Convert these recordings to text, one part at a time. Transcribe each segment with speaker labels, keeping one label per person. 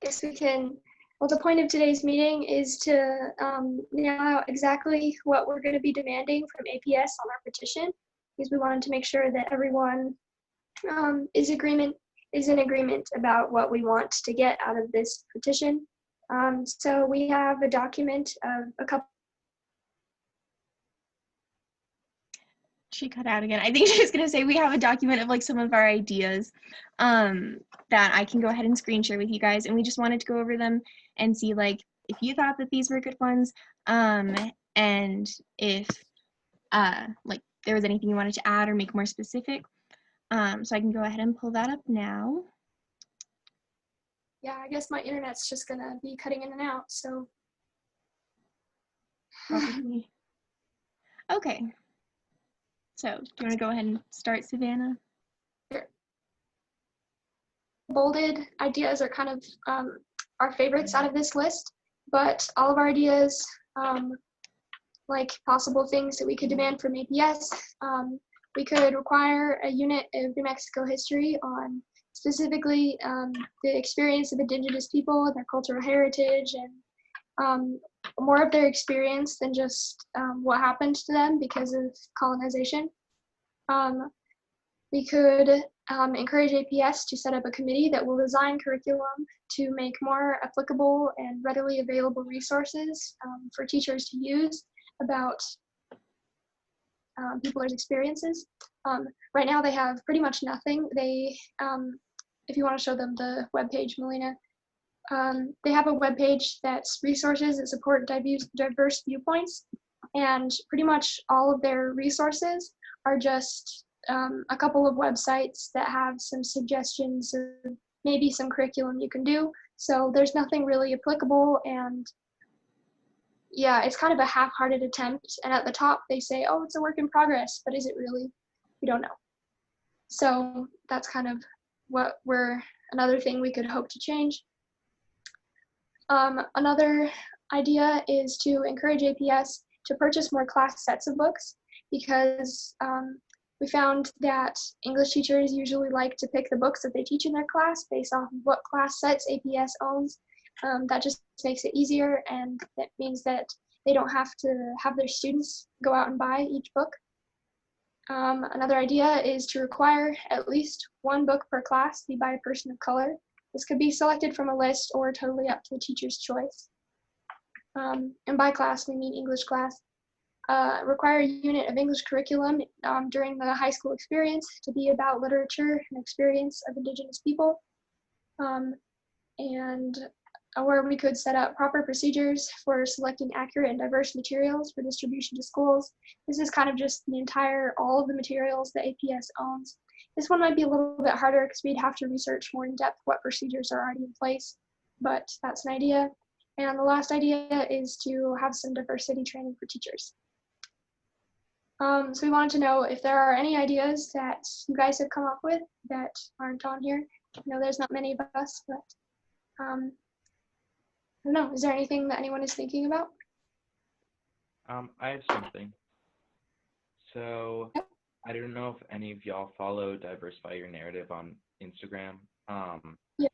Speaker 1: guess we can, well, the point of today's meeting is to nail out exactly what we're going to be demanding from APS on our petition, because we wanted to make sure that everyone is in agreement about what we want to get out of this petition. So we have a document of a couple.
Speaker 2: She cut out again. I think she was going to say we have a document of like some of our ideas that I can go ahead and screen share with you guys, and we just wanted to go over them and see like if you thought that these were good ones, and if like there was anything you wanted to add or make more specific. So I can go ahead and pull that up now.
Speaker 1: Yeah, I guess my internet's just gonna be cutting in and out, so.
Speaker 2: Okay. So, do you want to go ahead and start, Savannah?
Speaker 1: Sure. Bolded ideas are kind of our favorites out of this list, but all of our ideas, like possible things that we could demand from APS, we could require a unit of New Mexico history on specifically the experience of Indigenous people, their cultural heritage, and more of their experience than just what happened to them because of colonization. We could encourage APS to set up a committee that will design curriculum to make more applicable and readily available resources for teachers to use about people's experiences. Right now they have pretty much nothing. They, if you want to show them the webpage, Melina, they have a webpage that's resources that support diverse viewpoints, and pretty much all of their resources are just a couple of websites that have some suggestions of maybe some curriculum you can do. So there's nothing really applicable, and yeah, it's kind of a half-hearted attempt. And at the top they say, oh, it's a work in progress, but is it really? We don't know. So that's kind of what another thing we could hope to change. Another idea is to encourage APS to purchase more class sets of books, because we found that English teachers usually like to pick the books that they teach in their class based off of what class sets APS owns. That just makes it easier, and that means that they don't have to have their students go out and buy each book. Another idea is to require at least one book per class be by a person of color. This could be selected from a list or totally up to the teacher's choice. And by class, we mean English class. Require a unit of English curriculum during the high school experience to be about literature and experience of Indigenous people. And where we could set up proper procedures for selecting accurate and diverse materials for distribution to schools. This is kind of just all of the materials that APS owns. This one might be a little bit harder because we'd have to research more in depth what procedures are already in place, but that's an idea. And the last idea is to have some diversity training for teachers. So we wanted to know if there are any ideas that you guys have come up with that aren't on here. I know there's not many of us, but I don't know. Is there anything that anyone is thinking about?
Speaker 3: I have something. So
Speaker 1: Yep.
Speaker 3: I don't know if any of y'all follow Diversify Your Narrative on Instagram,
Speaker 1: Yeah.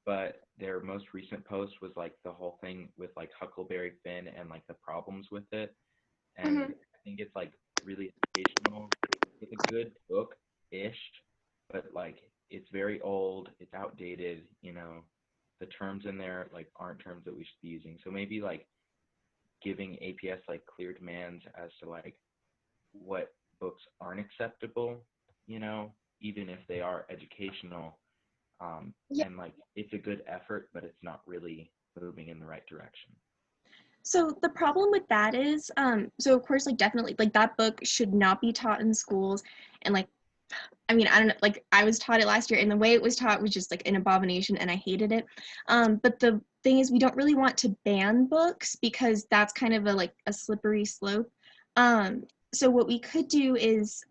Speaker 3: but their most recent post was like the whole thing with like Huckleberry Finn and like the problems with it. And I think it's like really educational. It's a good book-ish, but like it's very old, it's outdated, you know. The terms in there like aren't terms that we should be using. So maybe like giving APS like clear demands as to like what books aren't acceptable, you know, even if they are educational.
Speaker 1: Yeah.
Speaker 3: And like it's a good effort, but it's not really moving in the right direction.
Speaker 2: So the problem with that is, so of course, like definitely, like that book should not be taught in schools, and like, I mean, I don't know, like I was taught it last year, and the way it was taught was just like an abomination, and I hated it. But the thing is, we don't really want to ban books because that's kind of a slippery slope. So what we could do is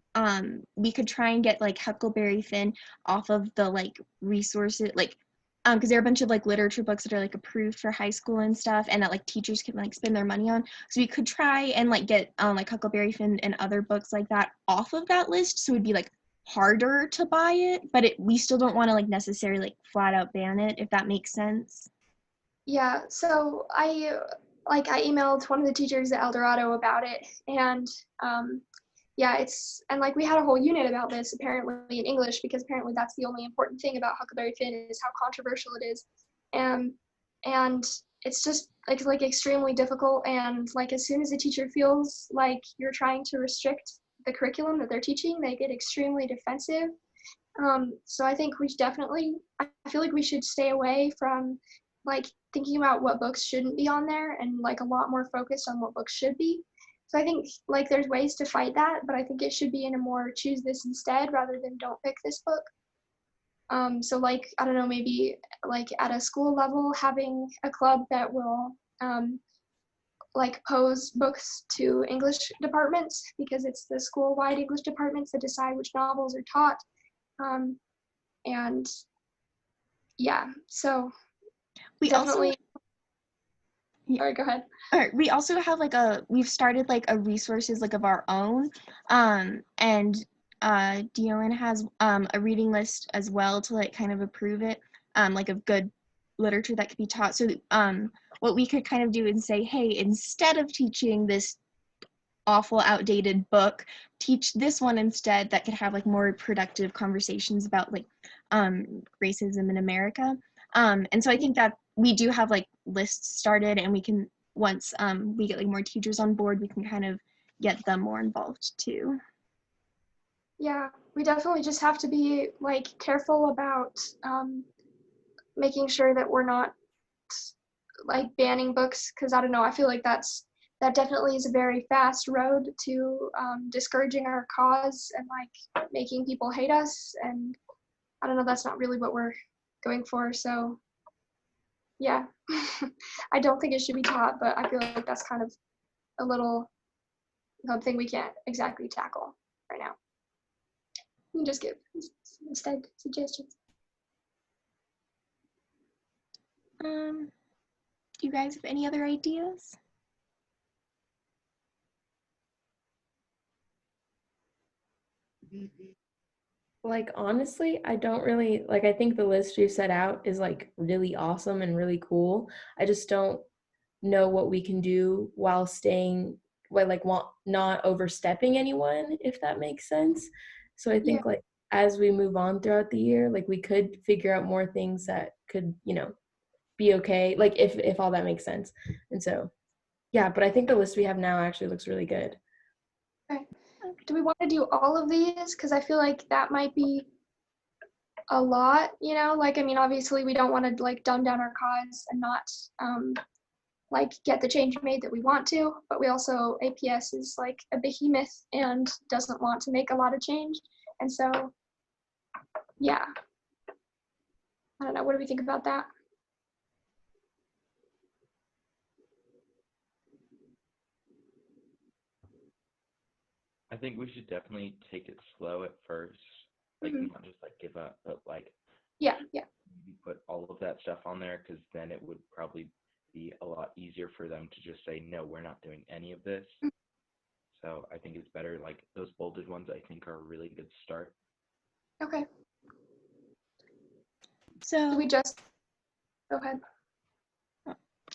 Speaker 2: we could try and get like Huckleberry Finn off of the like resources, like because there are a bunch of like literature books that are like approved for high school and stuff, and that like teachers can like spend their money on. So we could try and like get like Huckleberry Finn and other books like that off of that list, so it'd be like harder to buy it, but we still don't want to like necessarily like flat out ban it, if that makes sense.
Speaker 1: Yeah, so I emailed one of the teachers at El Dorado about it, and yeah, and like we had a whole unit about this apparently in English, because apparently that's the only important thing about Huckleberry Finn is how controversial it is. Um, and it's just like extremely difficult, and like as soon as a teacher feels like you're trying to restrict the curriculum that they're teaching, they get extremely defensive. So I think I feel like we should stay away from like thinking about what books shouldn't be on there, and like a lot more focused on what books should be. So I think like there's ways to fight that, but I think it should be in a more choose this instead rather than don't pick this book. So like, I don't know, maybe like at a school level, having a club that will like pose books to English departments, because it's the school-wide English departments that decide which novels are taught. Um, and yeah, so
Speaker 2: We also
Speaker 1: definitely. Sorry, go ahead.
Speaker 2: All right, we also have we've started like a resources like of our own, and Dion has a reading list as well to like kind of approve it, like of good literature that could be taught. So what we could kind of do is say, hey, instead of teaching this awful outdated book, teach this one instead that could have like more productive conversations about like racism in America. And so I think that we do have like lists started, and we can, once we get like more teachers on board, we can kind of get them more involved too.
Speaker 1: Yeah, we definitely just have to be like careful about making sure that we're not like banning books, because I don't know, I feel like that definitely is a very fast road to discouraging our cause and like making people hate us, and I don't know, that's not really what we're going for. So yeah, I don't think it should be taught, but I feel like that's kind of a little something we can't exactly tackle right now. You can just give instead suggestions.
Speaker 2: Do you guys have any other ideas?
Speaker 4: Like honestly, I don't really like, I think the list you set out is like really awesome and really cool. I just don't know what we can do while staying while not overstepping anyone, if that makes sense. So I
Speaker 1: Yeah,
Speaker 4: think like as we move on throughout the year, like we could figure out more things that could, be okay, like if all that makes sense. And so yeah, but I think the list we have now actually looks really good.
Speaker 1: okay. Do we want to do all of these? Because I feel like that might be a lot, like, I mean, obviously we don't want to like dumb down our cause and not like get the change made that we want to, but we also, APS is like a behemoth and doesn't want to make a lot of change. And so, yeah, I don't know. What do we think about that?
Speaker 3: I think we should definitely take it slow at first, like
Speaker 1: Mhm.
Speaker 3: not just like give up, but like
Speaker 1: Yeah,
Speaker 3: maybe put all of that stuff on there, because then it would probably be a lot easier for them to just say, no, we're not doing any of this. So I think it's better, like those bolded ones I think are a really good start.
Speaker 1: okay. Do we
Speaker 2: So
Speaker 1: just, go ahead.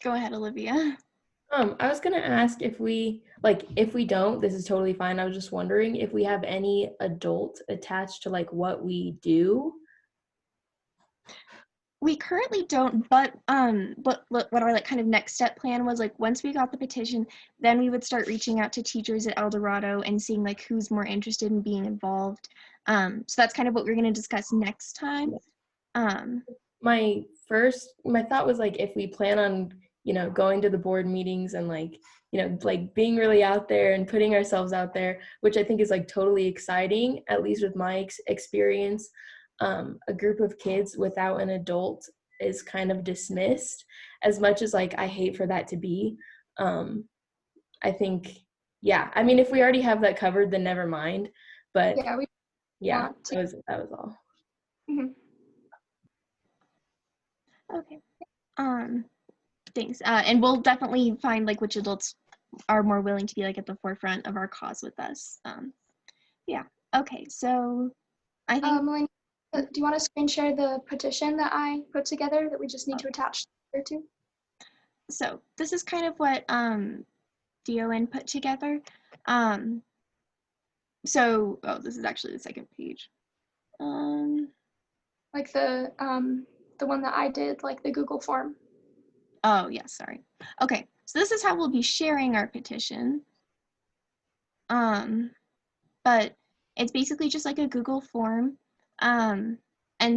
Speaker 2: go ahead, Olivia.
Speaker 4: I was gonna ask if we don't, this is totally fine. I was just wondering if we have any adult attached to like what we do.
Speaker 2: We currently don't, but what our like kind of next step plan was, like once we got the petition, then we would start reaching out to teachers at El Dorado and seeing like who's more interested in being involved. So that's kind of what we're going to discuss next time.
Speaker 4: My thought was like if we plan on, going to the board meetings and like, like being really out there and putting ourselves out there, which I think is like totally exciting, at least with my experience. A group of kids without an adult is kind of dismissed, as much as like I hate for that to be. I think, yeah, I mean, if we already have that covered, then never mind. But
Speaker 1: Yeah, we
Speaker 4: yeah,
Speaker 1: want to.
Speaker 4: that was all.
Speaker 1: Mhm.
Speaker 2: Okay. Thanks. And we'll definitely find like which adults are more willing to be like at the forefront of our cause with us. Yeah. Okay. So I think
Speaker 1: Melanie, do you want to screen share the petition that I put together that we just need to attach to?
Speaker 2: So this is kind of what DON put together. So, oh, this is actually the second page.
Speaker 1: Like the one that I did, like the Google form.
Speaker 2: Oh, yeah, sorry. Okay, so this is how we'll be sharing our petition. But it's basically just like a Google form. And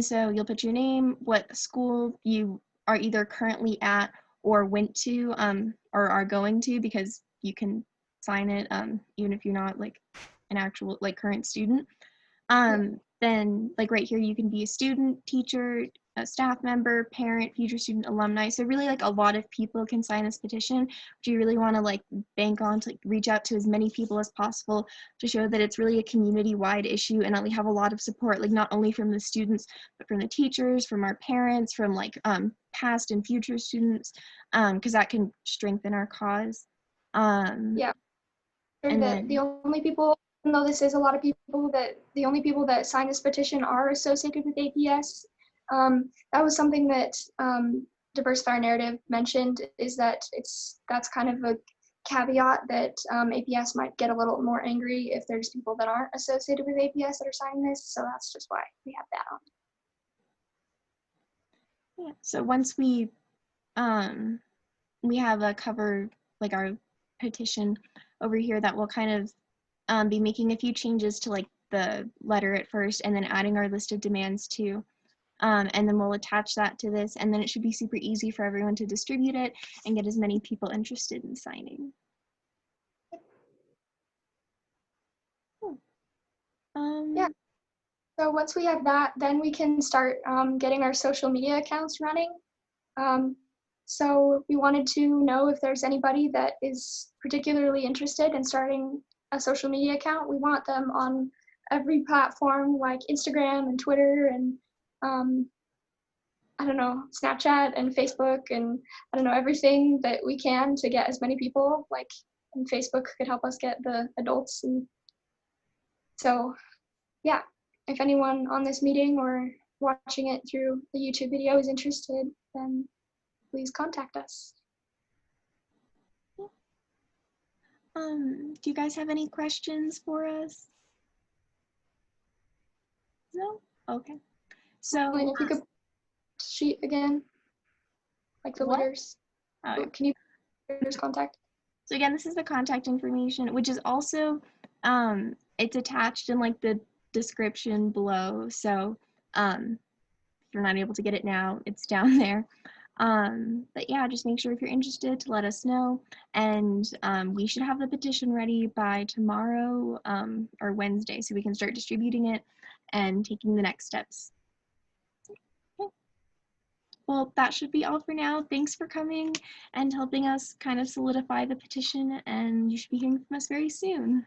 Speaker 2: so you'll put your name, what school you are either currently at or went to or are going to, because you can sign it even if you're not like an actual like current student. Then like right here you can be a student, teacher, a staff member, parent, future student, alumni. So really like a lot of people can sign this petition. Do you really want to like bank on to like, reach out to as many people as possible to show that it's really a community-wide issue and that we have a lot of support, like not only from the students, but from the teachers, from our parents, from like past and future students, because that can strengthen our cause.
Speaker 1: Yeah.
Speaker 2: And
Speaker 1: that
Speaker 2: then,
Speaker 1: the only people, even though this is a lot of people, that the only people that sign this petition are associated with APS. That was something that Diversify Our Narrative mentioned, is that that's kind of a caveat that APS might get a little more angry if there's people that aren't associated with APS that are signing this. So that's just why we have that on.
Speaker 2: yeah, so once we have a cover, like our petition over here, that will kind of be making a few changes to like the letter at first and then adding our list of demands too. And then we'll attach that to this, and then it should be super easy for everyone to distribute it and get as many people interested in signing.
Speaker 1: Yeah. So once we have that, then we can start getting our social media accounts running. So we wanted to know if there's anybody that is particularly interested in starting a social media account. We want them on every platform like Instagram and Twitter and I don't know, Snapchat and Facebook and I don't know, everything that we can to get as many people, like, and Facebook could help us get the adults. And so yeah, if anyone on this meeting or watching it through the YouTube video is interested, then please contact us.
Speaker 2: Do you guys have any questions for us? No? Okay. So
Speaker 1: And if you could sheet again, like the
Speaker 2: what?
Speaker 1: letters.
Speaker 2: Okay.
Speaker 1: Can you letters contact?
Speaker 2: So again, this is the contact information, which is also, it's attached in like the description below. So if you're not able to get it now, it's down there. But yeah, just make sure if you're interested to let us know. And we should have the petition ready by tomorrow or Wednesday, so we can start distributing it and taking the next steps. Okay. Well, that should be all for now. Thanks for coming and helping us kind of solidify the petition, and you should be hearing from us very soon.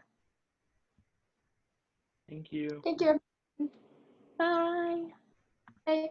Speaker 3: Thank you.
Speaker 1: Thank you.
Speaker 2: Bye.
Speaker 1: Bye.